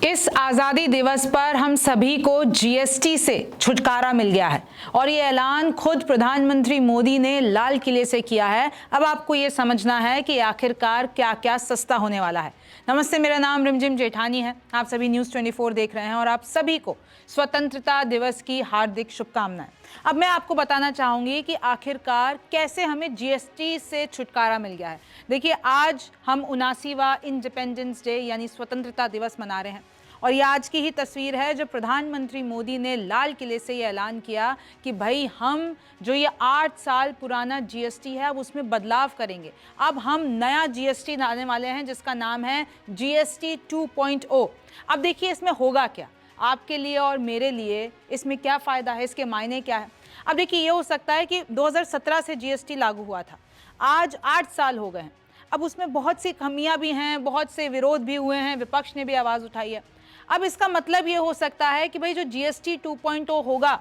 इस आज़ादी दिवस पर हम सभी को जीएसटी से छुटकारा मिल गया है और ये ऐलान खुद प्रधानमंत्री मोदी ने लाल किले से किया है। अब आपको ये समझना है कि आखिरकार क्या क्या सस्ता होने वाला है। नमस्ते, मेरा नाम रिमझिम जेठानी है। आप सभी न्यूज़ 24 देख रहे हैं और आप सभी को स्वतंत्रता दिवस की हार्दिक शुभकामनाएं। अब मैं आपको बताना चाहूँगी कि आखिरकार कैसे हमें जीएसटी से छुटकारा मिल गया है। देखिए, आज हम 79वां इंडिपेंडेंस डे यानी स्वतंत्रता दिवस मना रहे हैं और ये आज की ही तस्वीर है जब प्रधानमंत्री मोदी ने लाल किले से ये ऐलान किया कि भाई हम जो ये 8 साल पुराना जीएसटी है अब उसमें बदलाव करेंगे। अब हम नया जीएसटी लाने वाले हैं जिसका नाम है जीएसटी 2.0। अब देखिए इसमें होगा क्या, आपके लिए और मेरे लिए इसमें क्या फ़ायदा है, इसके मायने क्या है। अब देखिए, ये हो सकता है कि 2017 से जीएसटी लागू हुआ था, आज 8 साल हो गए हैं। अब उसमें बहुत सी खामियां भी हैं, बहुत से विरोध भी हुए हैं, विपक्ष ने भी आवाज़ उठाई है। अब इसका मतलब ये हो सकता है कि भाई जो जीएसटी 2.0 होगा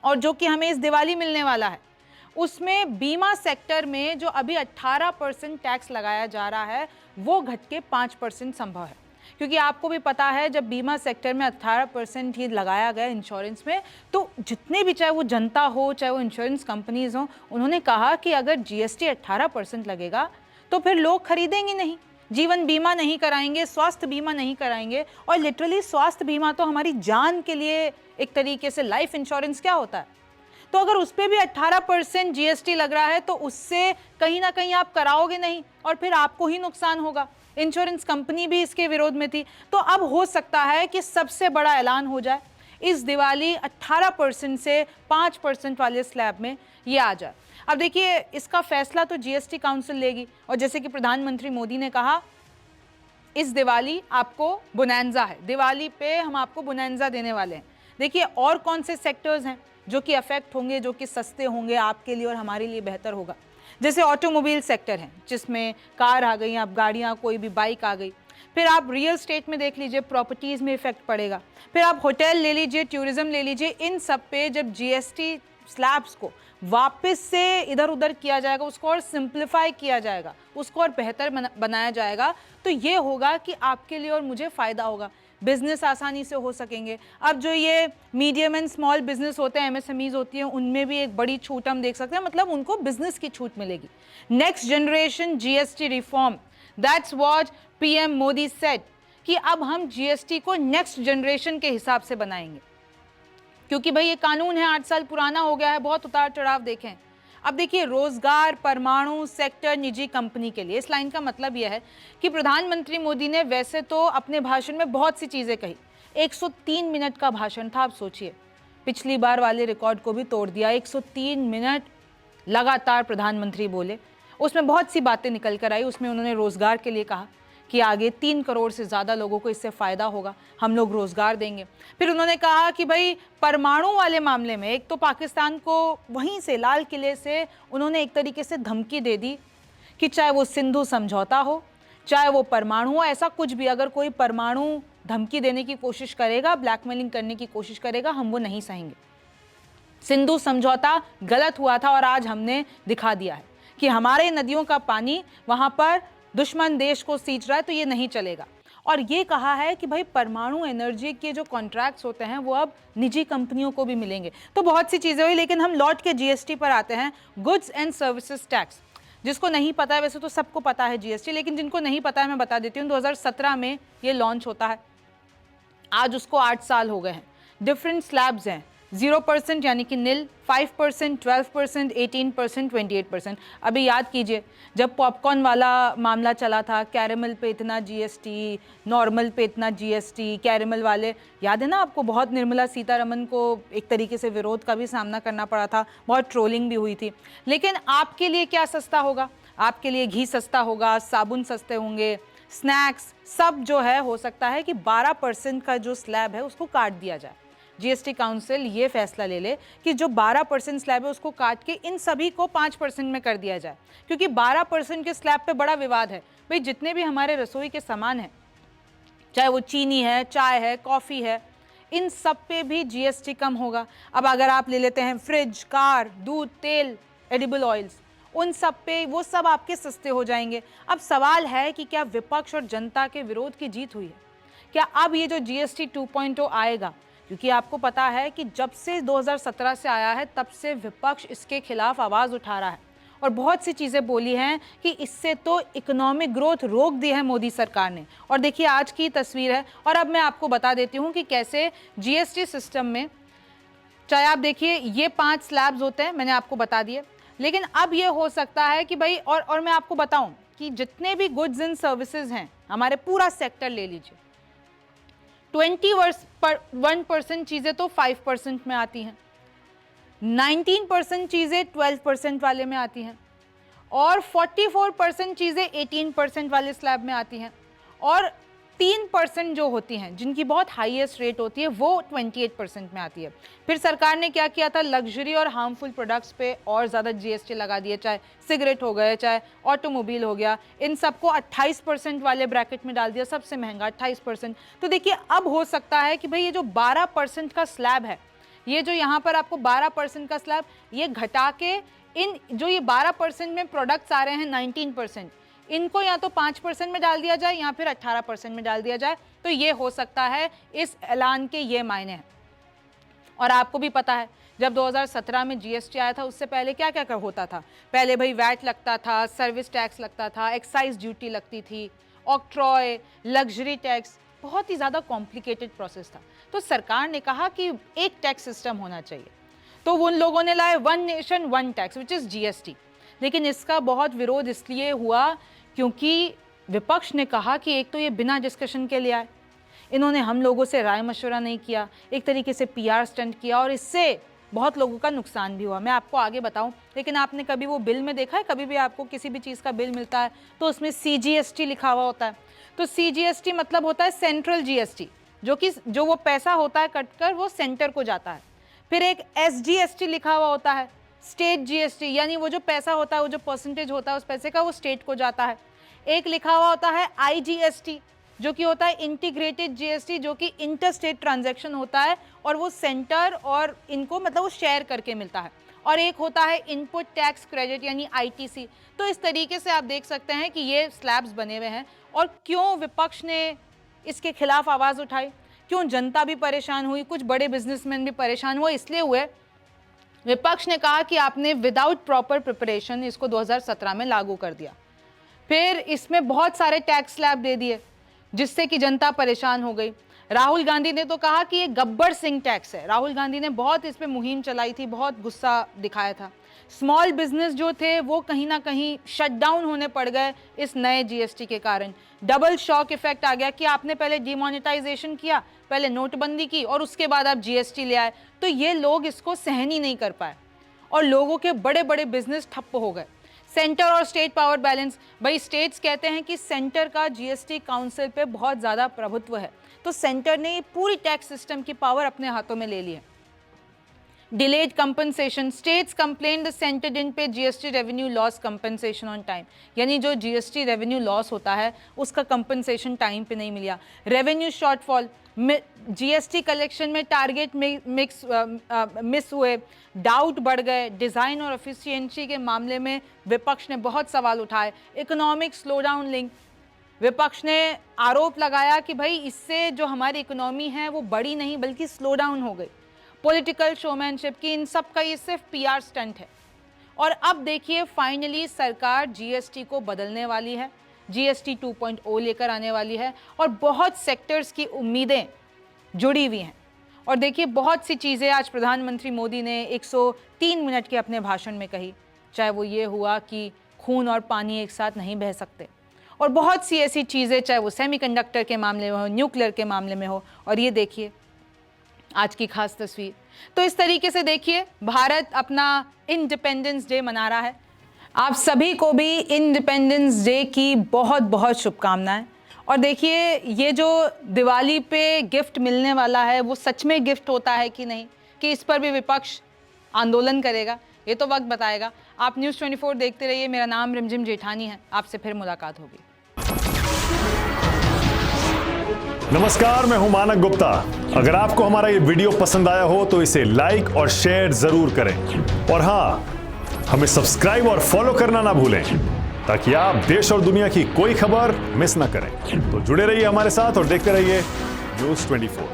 और जो कि हमें इस दिवाली मिलने वाला है, उसमें बीमा सेक्टर में जो अभी 18% टैक्स लगाया जा रहा है वो घट के 5% संभव है। क्योंकि आपको भी पता है जब बीमा सेक्टर में 18% ही लगाया गया इंश्योरेंस में, तो जितने भी, चाहे वो जनता हो चाहे वो इंश्योरेंस कंपनीज हो, उन्होंने कहा कि अगर जीएसटी 18% लगेगा तो फिर लोग खरीदेंगे नहीं, जीवन बीमा नहीं कराएंगे, स्वास्थ्य बीमा नहीं कराएंगे। और लिटरली स्वास्थ्य बीमा तो हमारी जान के लिए एक तरीके से लाइफ इंश्योरेंस क्या होता है। तो अगर उस पर भी 18% जीएसटी लग रहा है तो उससे कहीं ना कहीं आप कराओगे नहीं और फिर आपको ही नुकसान होगा। इंश्योरेंस कंपनी भी इसके विरोध में थी। तो अब हो सकता है कि सबसे बड़ा ऐलान हो जाए, इस दिवाली 18% से 5% वाले स्लैब में ये आ जाए। अब देखिए, इसका फैसला तो जीएसटी काउंसिल लेगी और जैसे कि प्रधानमंत्री मोदी ने कहा, इस दिवाली आपको बोनैंजा है, दिवाली पे हम आपको बोनैंजा देने वाले हैं। देखिए, और कौन से सेक्टर्स हैं जो कि अफेक्ट होंगे, जो कि सस्ते होंगे आपके लिए और हमारे लिए बेहतर होगा। जैसे ऑटोमोबाइल सेक्टर है जिसमें कार आ गई, आप गाड़ियाँ, कोई भी बाइक आ गई। फिर आप रियल स्टेट में देख लीजिए, प्रॉपर्टीज़ में इफेक्ट पड़ेगा। फिर आप होटल ले लीजिए, टूरिज्म ले लीजिए। इन सब पे जब जीएसटी स्लैब्स को वापस से इधर उधर किया जाएगा, उसको और सिंप्लीफाई किया जाएगा, उसको और बेहतर बनाया जाएगा, तो ये होगा कि आपके लिए और मुझे फ़ायदा होगा। बिजनेस आसानी से हो सकेंगे। अब जो ये मीडियम एंड स्मॉल बिजनेस होते हैं, एमएसएमईज होती हैं, उनमें भी एक बड़ी छूट हम देख सकते हैं, मतलब उनको बिजनेस की छूट मिलेगी। Next generation GST reform, that's what PM Modi said कि अब हम जीएसटी को नेक्स्ट जनरेशन के हिसाब से बनाएंगे। क्योंकि भाई ये कानून है 8 साल पुराना हो गया है, बहुत उतार चढ़ाव देखें। अब देखिए, रोजगार, परमाणु सेक्टर, निजी कंपनी के लिए, इस लाइन का मतलब यह है कि प्रधानमंत्री मोदी ने वैसे तो अपने भाषण में बहुत सी चीज़ें कही, 103 मिनट का भाषण था। आप सोचिए, पिछली बार वाले रिकॉर्ड को भी तोड़ दिया। 103 मिनट लगातार प्रधानमंत्री बोले, उसमें बहुत सी बातें निकल कर आई। उसमें उन्होंने रोजगार के लिए कहा कि आगे 3 करोड़ से ज़्यादा लोगों को इससे फ़ायदा होगा, हम लोग रोज़गार देंगे। फिर उन्होंने कहा कि भाई परमाणु वाले मामले में एक तो पाकिस्तान को वहीं से, लाल किले से, उन्होंने एक तरीके से धमकी दे दी कि चाहे वो सिंधु समझौता हो, चाहे वो परमाणु हो, ऐसा कुछ भी, अगर कोई परमाणु धमकी देने की कोशिश करेगा, ब्लैकमेलिंग करने की कोशिश करेगा, हम वो नहीं सहेंगे। सिंधु समझौता गलत हुआ था और आज हमने दिखा दिया है कि हमारे नदियों का पानी वहाँ पर दुश्मन देश को सींच रहा है, तो ये नहीं चलेगा। और ये कहा है कि भाई परमाणु एनर्जी के जो कॉन्ट्रैक्ट्स होते हैं वो अब निजी कंपनियों को भी मिलेंगे। तो बहुत सी चीज़ें हुई, लेकिन हम लौट के जीएसटी पर आते हैं, गुड्स एंड सर्विसेज टैक्स। जिसको नहीं पता है, वैसे तो सबको पता है जीएसटी, लेकिन जिनको नहीं पता है मैं बता देती हूँ। 2017 में ये लॉन्च होता है, आज उसको 8 साल हो गए हैं। डिफरेंट स्लैब्स हैं, 0% यानी कि नील, 5%, 12%, 18%, 28%। अभी याद कीजिए, जब पॉपकॉर्न वाला मामला चला था, कैरेमल पे इतना जीएसटी, नॉर्मल पे इतना जीएसटी, कैरेमल वाले, याद है ना आपको, बहुत निर्मला सीतारमन को एक तरीके से विरोध का भी सामना करना पड़ा था, बहुत ट्रोलिंग भी हुई थी। लेकिन आपके लिए क्या सस्ता होगा? आपके लिए घी सस्ता होगा, साबुन सस्ते होंगे, स्नैक्स सब जो है, हो सकता है कि 12% का जो स्लैब है उसको काट दिया जाए। जीएसटी काउंसिल ये फैसला ले ले कि जो 12% स्लैब है उसको काट के इन सभी को 5% में कर दिया जाए। क्योंकि 12% के स्लैब पे बड़ा विवाद है। भाई जितने भी हमारे रसोई के सामान हैं, चाहे वो चीनी है, चाय है, कॉफ़ी है, इन सब पे भी जीएसटी कम होगा। अब अगर आप ले लेते हैं फ्रिज, कार, दूध, तेल, एडिबल ऑयल्स, उन सब पे वो सब आपके सस्ते हो जाएंगे। अब सवाल है कि क्या विपक्ष और जनता के विरोध की जीत हुई है? क्या अब ये जो जीएसटी 2.0 आएगा, क्योंकि आपको पता है कि जब से 2017 से आया है तब से विपक्ष इसके खिलाफ आवाज उठा रहा है और बहुत सी चीजें बोली हैं कि इससे तो इकोनॉमिक ग्रोथ रोक दी है मोदी सरकार ने। और देखिए आज की तस्वीर है और अब मैं आपको बता देती हूं कि कैसे जीएसटी सिस्टम में, चाहे आप देखिए ये 5 स्लैब्स होते हैं, मैंने आपको बता दिए, लेकिन अब ये हो सकता है कि भाई और मैं आपको बताऊं कि जितने भी गुड्स एंड सर्विसेज हैं, हमारे पूरा सेक्टर ले लीजिए, 21% चीजें तो 5% में आती हैं, 19% चीजें 12% वाले में आती हैं और 44% चीजें 18% वाले स्लैब में आती हैं और 3% जो होती हैं जिनकी बहुत हाईएस्ट रेट होती है वो 28% में आती है। फिर सरकार ने क्या किया था, लग्जरी और हार्मफुल प्रोडक्ट्स पे और ज़्यादा जीएसटी लगा दिए, चाहे सिगरेट हो गए, चाहे ऑटोमोबाइल हो गया, इन सबको 28% वाले ब्रैकेट में डाल दिया, सबसे महंगा 28%। तो देखिए अब हो सकता है कि भाई ये जो 12% का स्लैब है, ये जो यहाँ पर आपको 12% का स्लैब, ये घटा के इन जो ये 12% में प्रोडक्ट्स आ रहे हैं 19%, इनको या तो 5% में डाल दिया जाए या फिर 18% में डाल दिया जाए। तो ये हो सकता है, इस ऐलान के ये मायने हैं। और आपको भी पता है जब 2017 में जीएसटी आया था उससे पहले क्या क्या होता था। पहले भाई वैट लगता था, सर्विस टैक्स लगता था, एक्साइज ड्यूटी लगती थी, ऑक्ट्रॉय, लग्जरी टैक्स, बहुत ही ज़्यादा कॉम्प्लिकेटेड प्रोसेस था। तो सरकार ने कहा कि एक टैक्स सिस्टम होना चाहिए, तो उन लोगों ने लाए one nation one tax which is GST. लेकिन इसका बहुत विरोध इसलिए हुआ क्योंकि विपक्ष ने कहा कि एक तो ये बिना डिस्कशन के लिए आए, इन्होंने हम लोगों से राय मशवरा नहीं किया, एक तरीके से पीआर स्टंट किया और इससे बहुत लोगों का नुकसान भी हुआ। मैं आपको आगे बताऊं, लेकिन आपने कभी वो बिल में देखा है, कभी भी आपको किसी भी चीज़ का बिल मिलता है तो उसमें सीजीएसटी लिखा हुआ होता है। तो सीजीएसटी मतलब होता है सेंट्रल जीएसटी, जो वो पैसा होता है कटकर वो सेंटर को जाता है। फिर एक एसजीएसटी लिखा हुआ होता है, स्टेट जीएसटी, यानी वो जो पैसा होता है, वो जो परसेंटेज होता है उस पैसे का, वो स्टेट को जाता है। एक लिखा हुआ होता है आईजीएसटी, जो कि होता है इंटीग्रेटेड जीएसटी, जो कि इंटर स्टेट ट्रांजैक्शन होता है और वो सेंटर और इनको मतलब वो शेयर करके मिलता है। और एक होता है इनपुट टैक्स क्रेडिट यानी आईटीसी। तो इस तरीके से आप देख सकते हैं कि ये स्लैब्स बने हुए हैं। और क्यों विपक्ष ने इसके खिलाफ आवाज़ उठाई, क्यों जनता भी परेशान हुई, कुछ बड़े बिजनेसमैन भी परेशान हुए, इसलिए हुए विपक्ष ने कहा कि आपने विदाउट प्रॉपर प्रिपरेशन इसको 2017 में लागू कर दिया। फिर इसमें बहुत सारे टैक्स स्लैब दे दिए जिससे कि जनता परेशान हो गई। राहुल गांधी ने तो कहा कि ये गब्बर सिंह टैक्स है। राहुल गांधी ने बहुत इस पे मुहिम चलाई थी, बहुत गुस्सा दिखाया था। स्मॉल बिजनेस जो थे वो कहीं ना कहीं शटडाउन होने पड़ गए इस नए जीएसटी के कारण। डबल शॉक इफेक्ट आ गया कि आपने पहले डिमोनेटाइजेशन किया, पहले नोटबंदी की और उसके बाद आप जीएसटी ले आए, तो ये लोग इसको सहन ही नहीं कर पाए और लोगों के बड़े बड़े बिजनेस ठप्प हो गए। सेंटर और स्टेट पावर बैलेंस, भाई स्टेट्स कहते हैं कि सेंटर का जीएसटी काउंसिल पे बहुत ज़्यादा प्रभुत्व है, तो सेंटर ने पूरी टैक्स सिस्टम की पावर अपने हाथों में ले ली है। Delayed compensation, states complain the centre didn't pay GST revenue loss compensation on time, यानी जो जीएसटी रेवेन्यू लॉस होता है उसका कंपनसेशन टाइम पे नहीं मिला। रेवेन्यू शॉर्टफॉल, जीएसटी कलेक्शन में टारगेट मिस हुए, डाउट बढ़ गए। डिज़ाइन और एफिशिएंसी के मामले में विपक्ष ने बहुत सवाल उठाए। इकोनॉमिक स्लोडाउन लिंक, विपक्ष ने आरोप लगाया कि भाई इससे जो हमारी इकोनॉमी है वो बढ़ी नहीं बल्कि स्लो डाउन हो गई। पॉलिटिकल शोमैनशिप की, इन सब का ये सिर्फ पीआर स्टंट है। और अब देखिए फाइनली सरकार जीएसटी को बदलने वाली है, जीएसटी 2.0 लेकर आने वाली है और बहुत सेक्टर्स की उम्मीदें जुड़ी हुई हैं। और देखिए बहुत सी चीज़ें आज प्रधानमंत्री मोदी ने 103 मिनट के अपने भाषण में कही, चाहे वो ये हुआ कि खून और पानी एक साथ नहीं बह सकते, और बहुत सी ऐसी चीज़ें, चाहे वो सेमीकंडक्टर के मामले में हो, न्यूक्लियर के मामले में हो। और ये देखिए आज की खास तस्वीर। तो इस तरीके से देखिए भारत अपना इंडिपेंडेंस डे मना रहा है। आप सभी को भी इंडिपेंडेंस डे की बहुत बहुत शुभकामनाएं। और देखिए ये जो दिवाली पे गिफ्ट मिलने वाला है वो सच में गिफ्ट होता है कि नहीं, कि इस पर भी विपक्ष आंदोलन करेगा, ये तो वक्त बताएगा। आप न्यूज़ 24 देखते रहिए। मेरा नाम रिमझिम जेठानी है, आपसे फिर मुलाकात होगी। नमस्कार, मैं हूं मानक गुप्ता। अगर आपको हमारा ये वीडियो पसंद आया हो तो इसे लाइक और शेयर जरूर करें और हाँ, हमें सब्सक्राइब और फॉलो करना ना भूलें ताकि आप देश और दुनिया की कोई खबर मिस ना करें। तो जुड़े रहिए हमारे साथ और देखते रहिए News 24।